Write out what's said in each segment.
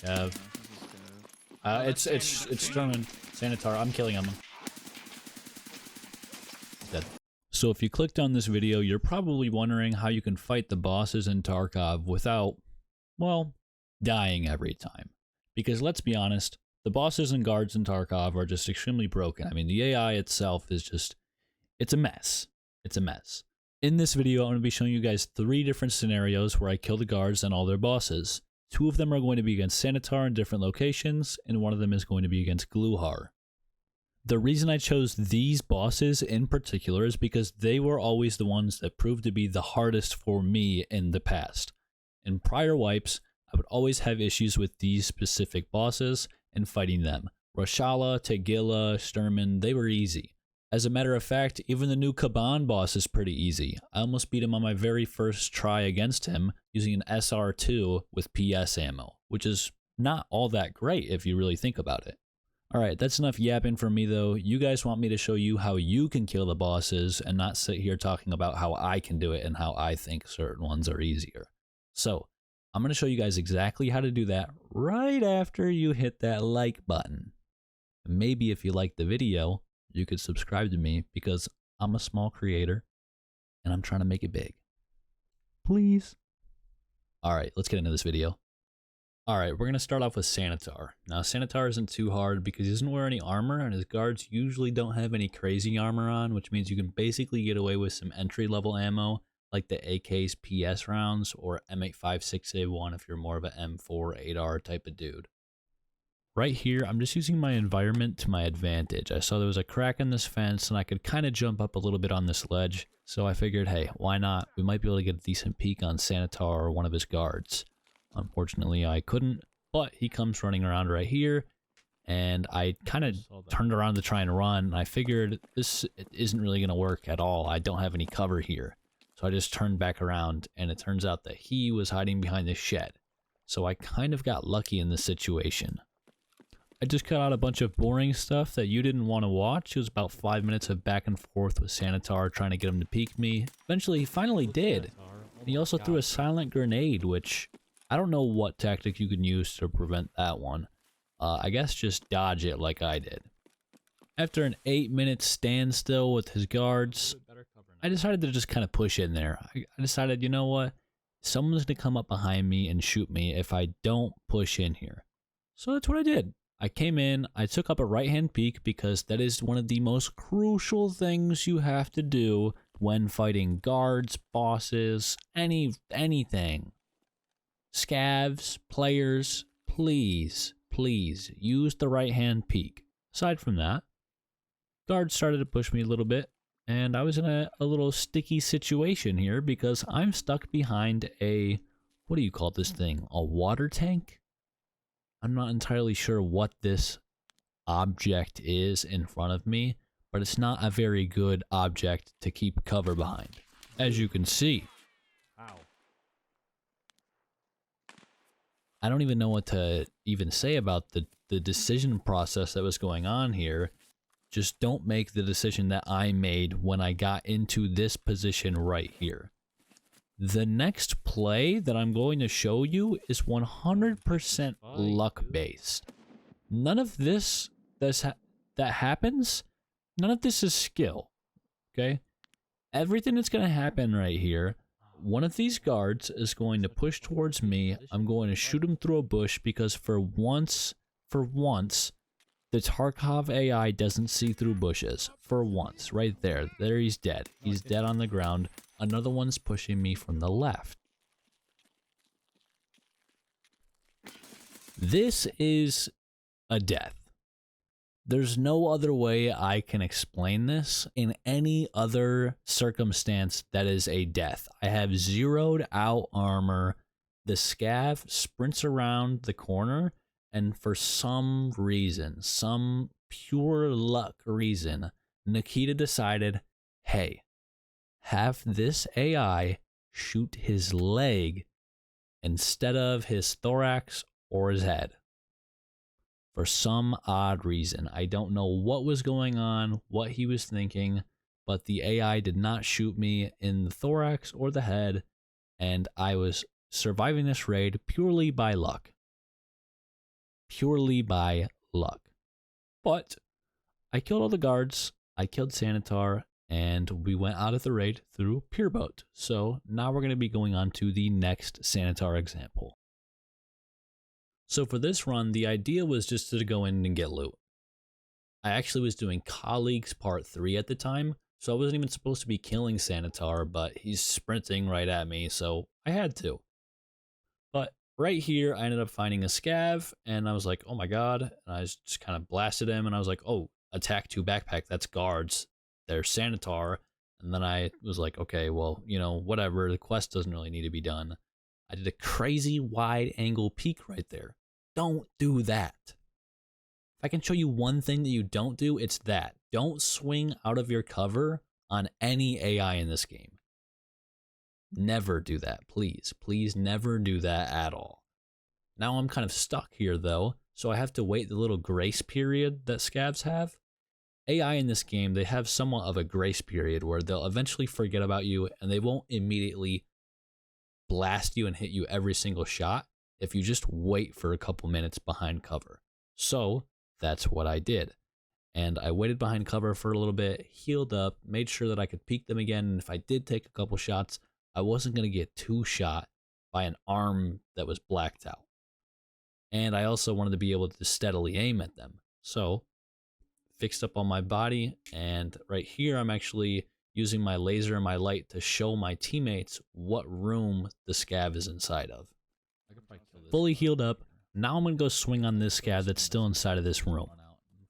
Scav. It's German. Sanitar. I'm killing him. Dead. So if you clicked on this video, you're probably wondering how you can fight the bosses in Tarkov without, well, dying every time. Because let's be honest, the bosses and guards in Tarkov are just extremely broken. I mean, the AI itself is just, it's a mess. It's a mess. In this video, I'm going to be showing you guys 3 different scenarios where I kill the guards and all their bosses. 2 of them are going to be against Sanitar in different locations, and 1 of them is going to be against Gluhar. The reason I chose these bosses in particular is because they were always the ones that proved to be the hardest for me in the past. In prior wipes, I would always have issues with these specific bosses and fighting them. Rashala, Tegilla, Sturman, they were easy. As a matter of fact, even the new Kaban boss is pretty easy. I almost beat him on my very first try against him using an SR2 with PS ammo, which is not all that great if you really think about it. Alright, that's enough yapping for me though. You guys want me to show you how you can kill the bosses and not sit here talking about how I can do it and how I think certain ones are easier. So, I'm going to show you guys exactly how to do that right after you hit that like button. Maybe if you like the video, you could subscribe to me because I'm a small creator and I'm trying to make it big. Please. Alright, let's get into this video. Alright, we're going to start off with Sanitar. Now, Sanitar isn't too hard because he doesn't wear any armor and his guards usually don't have any crazy armor on, which means you can basically get away with some entry-level ammo like the AK's PS rounds or M856A1 if you're more of an M4 8R type of dude. Right here, I'm just using my environment to my advantage. I saw there was a crack in this fence and I could kind of jump up a little bit on this ledge, so I figured, hey, why not? We might be able to get a decent peek on Sanitar or one of his guards. Unfortunately, I couldn't, but he comes running around right here, and I kind of turned around to try and run, and I figured this isn't really going to work at all. I don't have any cover here. So I just turned back around, and it turns out that he was hiding behind this shed. So I kind of got lucky in this situation. I just cut out a bunch of boring stuff that you didn't want to watch. It was about 5 minutes of back and forth with Sanitar trying to get him to peek me. Eventually, he finally did. And he also threw a silent grenade, which I don't know what tactic you can use to prevent that one. I guess just dodge it like I did. After an 8-minute standstill with his guards, I decided to just kind of push in there. I decided, you know what? Someone's going to come up behind me and shoot me if I don't push in here. So that's what I did. I came in, I took up a right-hand peek because that is one of the most crucial things you have to do when fighting guards, bosses, anything. Scavs, players, please use the right-hand peek. Aside from that, guards started to push me a little bit, and I was in a little sticky situation here because I'm stuck behind a, what do you call this thing? A water tank? I'm not entirely sure what this object is in front of me, but it's not a very good object to keep cover behind, as you can see. I don't even know what to even say about the decision process that was going on here. Just don't make the decision that I made when I got into this position right here. The next play that I'm going to show you is 100% luck-based. None of this that happens, none of this is skill, okay? Everything that's going to happen right here, one of these guards is going to push towards me. I'm going to shoot him through a bush because for once, the Tarkov AI doesn't see through bushes. For once, right there. There he's dead. He's dead on the ground. Another one's pushing me from the left. This is a death. There's no other way I can explain this in any other circumstance that is a death. I have zeroed out armor. The scav sprints around the corner, and for some reason, some pure luck reason, Nikita decided, hey, have this AI shoot his leg instead of his thorax or his head. For some odd reason. I don't know what was going on, what he was thinking, but the AI did not shoot me in the thorax or the head, and I was surviving this raid purely by luck. purely by luck. But I killed all the guards, I killed Sanitar, and we went out of the raid through Pure Boat. So now we're going to be going on to the next Sanitar example. So for this run, the idea was just to go in and get loot. I actually was doing Colleagues Part 3 at the time, so I wasn't even supposed to be killing Sanitar, but he's sprinting right at me, so I had to. But right here, I ended up finding a Scav, and I was like, oh my god, and I just kind of blasted him, and I was like, oh, attack 2 backpack, that's guards, they're Sanitar, and then I was like, okay, well, you know, whatever, the quest doesn't really need to be done. I did a crazy wide angle peek right there. Don't do that. If I can show you one thing that you don't do, it's that. Don't swing out of your cover on any AI in this game. Never do that, please. Please never do that at all. Now I'm kind of stuck here though, so I have to wait the little grace period that scavs have. AI in this game, they have somewhat of a grace period where they'll eventually forget about you and they won't immediately blast you and hit you every single shot if you just wait for a couple minutes behind cover. So that's what I did. And I waited behind cover for a little bit, healed up, made sure that I could peek them again, and if I did take a couple shots, I wasn't going to get 2-shot by an arm that was blacked out. And I also wanted to be able to steadily aim at them. So, fixed up on my body, and right here I'm actually using my laser and my light to show my teammates what room the scav is inside of. Fully healed up, now I'm going to go swing on this scav that's still inside of this room.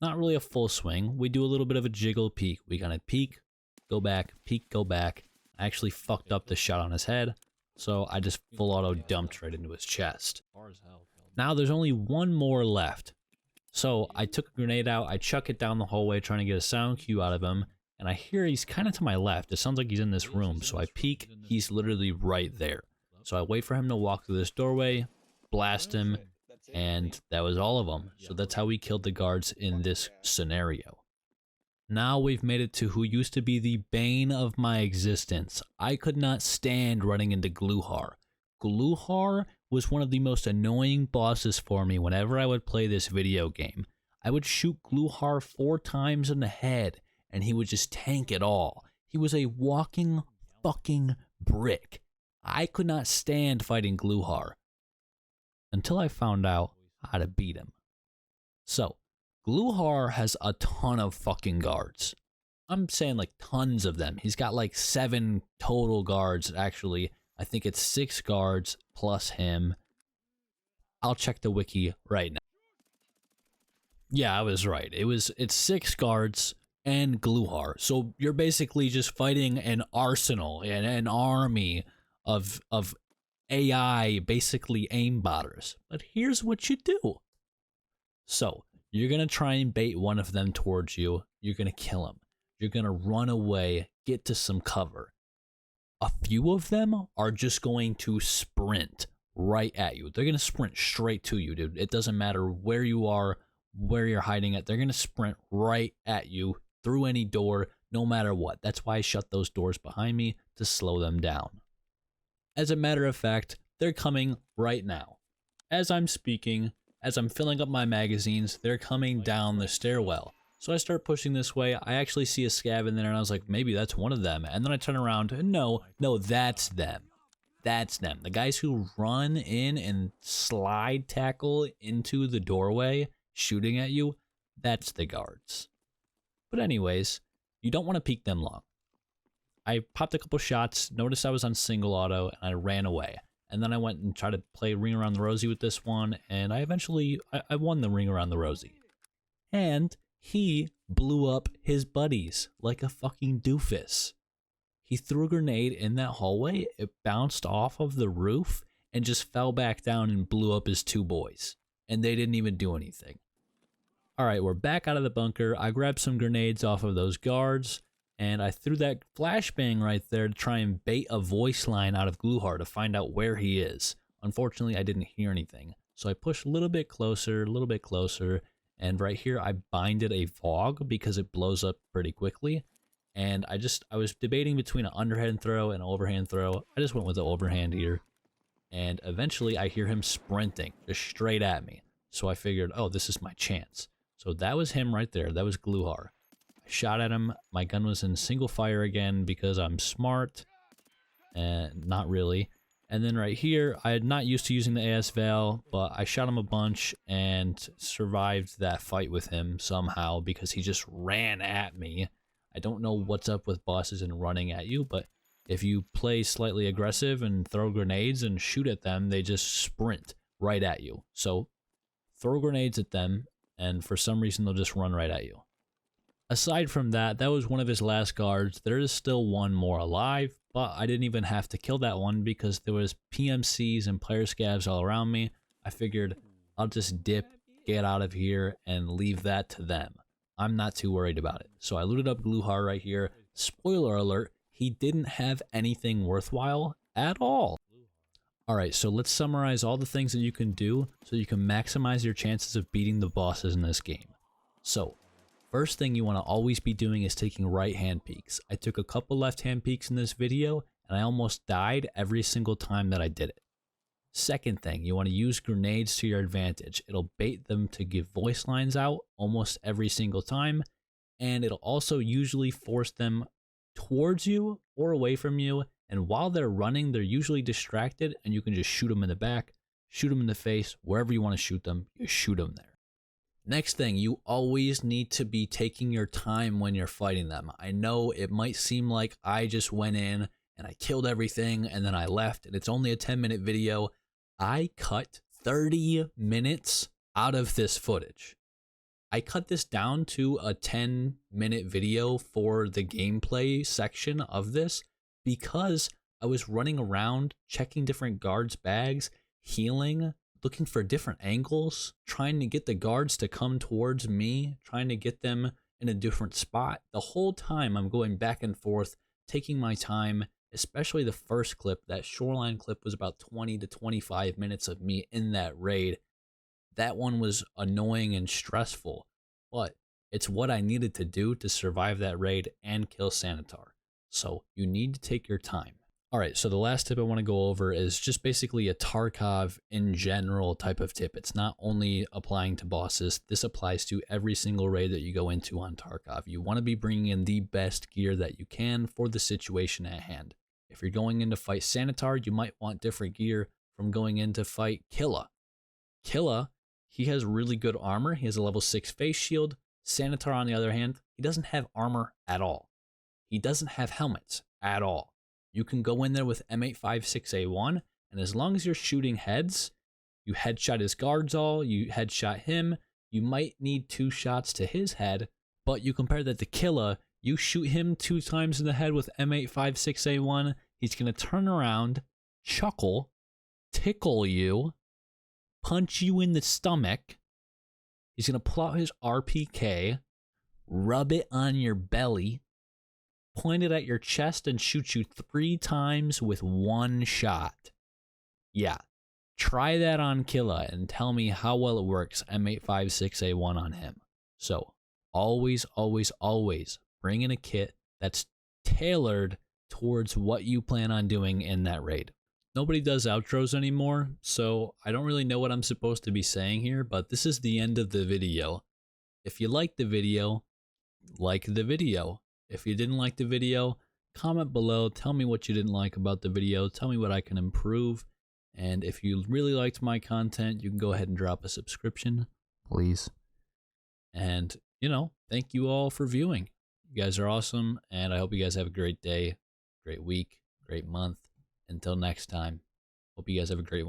Not really a full swing, we do a little bit of a jiggle peek. We kind of peek, go back, peek, go back. I actually fucked up the shot on his head, so I just full auto dumped right into his chest. Now there's only one more left. So I took a grenade out, I chuck it down the hallway trying to get a sound cue out of him, and I hear he's kind of to my left. It sounds like he's in this room, so I peek, he's literally right there. So I wait for him to walk through this doorway, blast him, and that was all of them. So that's how we killed the guards in this scenario. Now we've made it to who used to be the bane of my existence. I could not stand running into Gluhar. Gluhar was one of the most annoying bosses for me whenever I would play this video game. I would shoot Gluhar 4 times in the head, and he would just tank it all. He was a walking fucking brick. I could not stand fighting Gluhar until I found out how to beat him. So, Gluhar has a ton of fucking guards. I'm saying like tons of them. He's got like 7 total guards, actually. I think it's 6 guards plus him. I'll check the wiki right now. Yeah, I was right. It's 6 guards and Gluhar. So you're basically just fighting an arsenal and an army of AI, basically aimbotters. But here's what you do. So you're going to try and bait one of them towards you. You're going to kill him. You're going to run away, get to some cover. A few of them are just going to sprint right at you. They're going to sprint straight to you, dude. It doesn't matter where you are, where you're hiding at. They're going to sprint right at you through any door, no matter what. That's why I shut those doors behind me to slow them down. As a matter of fact, they're coming right now. As I'm speaking, as I'm filling up my magazines, they're coming down the stairwell. So I start pushing this way. I actually see a scav in there, and I was like, maybe that's one of them. And then I turn around, and no, that's them. That's them. The guys who run in and slide tackle into the doorway, shooting at you, that's the guards. But anyways, you don't want to peek them long. I popped a couple shots, noticed I was on single auto, and I ran away. And then I went and tried to play Ring Around the Rosie with this one, and I eventually won the Ring Around the Rosie. And he blew up his buddies like a fucking doofus. He threw a grenade in that hallway, it bounced off of the roof, and just fell back down and blew up his 2 boys. And they didn't even do anything. Alright, we're back out of the bunker. I grabbed some grenades off of those guards, and I threw that flashbang right there to try and bait a voice line out of Gluhar to find out where he is. Unfortunately, I didn't hear anything. So I pushed a little bit closer, and right here I binded a fog because it blows up pretty quickly. And I was debating between an underhand throw and an overhand throw. I just went with the overhand here. And eventually I hear him sprinting just straight at me. So I figured, oh, this is my chance. So that was him right there. That was Gluhar. I shot at him. My gun was in single fire again because I'm smart. And not really. And then right here, I had not used to using the AS Val, but I shot him a bunch and survived that fight with him somehow because he just ran at me. I don't know what's up with bosses and running at you, but if you play slightly aggressive and throw grenades and shoot at them, they just sprint right at you. So throw grenades at them, and for some reason, they'll just run right at you. Aside from that, that was one of his last guards. There is still one more alive, but I didn't even have to kill that one because there was PMCs and player scavs all around me. I figured I'll just dip, get out of here, and leave that to them. I'm not too worried about it. So I looted up Gluhar right here. Spoiler alert, he didn't have anything worthwhile at all. Alright, so let's summarize all the things that you can do so you can maximize your chances of beating the bosses in this game. So, first thing you want to always be doing is taking right hand peeks. I took a couple left hand peeks in this video and I almost died every single time that I did it. Second thing, you want to use grenades to your advantage. It'll bait them to give voice lines out almost every single time, and it'll also usually force them towards you or away from you, and while they're running, they're usually distracted and you can just shoot them in the back, shoot them in the face, wherever you want to shoot them, you shoot them there. Next thing, you always need to be taking your time when you're fighting them. I know it might seem like I just went in and I killed everything and then I left and it's only a 10-minute video. I cut 30 minutes out of this footage. I cut this down to a 10-minute video for the gameplay section of this because I was running around checking different guards' bags, healing, looking for different angles, trying to get the guards to come towards me, trying to get them in a different spot. The whole time I'm going back and forth, taking my time, especially the first clip. That shoreline clip was about 20 to 25 minutes of me in that raid. That one was annoying and stressful, but it's what I needed to do to survive that raid and kill Sanitar. So you need to take your time. All right, so the last tip I want to go over is just basically a Tarkov in general type of tip. It's not only applying to bosses. This applies to every single raid that you go into on Tarkov. You want to be bringing in the best gear that you can for the situation at hand. If you're going in to fight Sanitar, you might want different gear from going in to fight Killa. Killa, he has really good armor. He has a level 6 face shield. Sanitar, on the other hand, he doesn't have armor at all. He doesn't have helmets at all. You can go in there with M856A1, and as long as you're shooting heads, you headshot his guards all, you headshot him, you might need 2 shots to his head, but you compare that to Killa, you shoot him 2 times in the head with M856A1, he's going to turn around, chuckle, tickle you, punch you in the stomach, he's going to pull out his RPK, rub it on your belly, point it at your chest and shoot you 3 times with 1 shot. Yeah, try that on Killa and tell me how well it works M856A1 on him. So always, always, always bring in a kit that's tailored towards what you plan on doing in that raid. Nobody does outros anymore, so I don't really know what I'm supposed to be saying here, but this is the end of the video. If you liked the video, like the video. If you didn't like the video, comment below, tell me what you didn't like about the video, tell me what I can improve, and if you really liked my content, you can go ahead and drop a subscription, please. And, you know, thank you all for viewing. You guys are awesome, and I hope you guys have a great day, great week, great month. Until next time, hope you guys have a great one.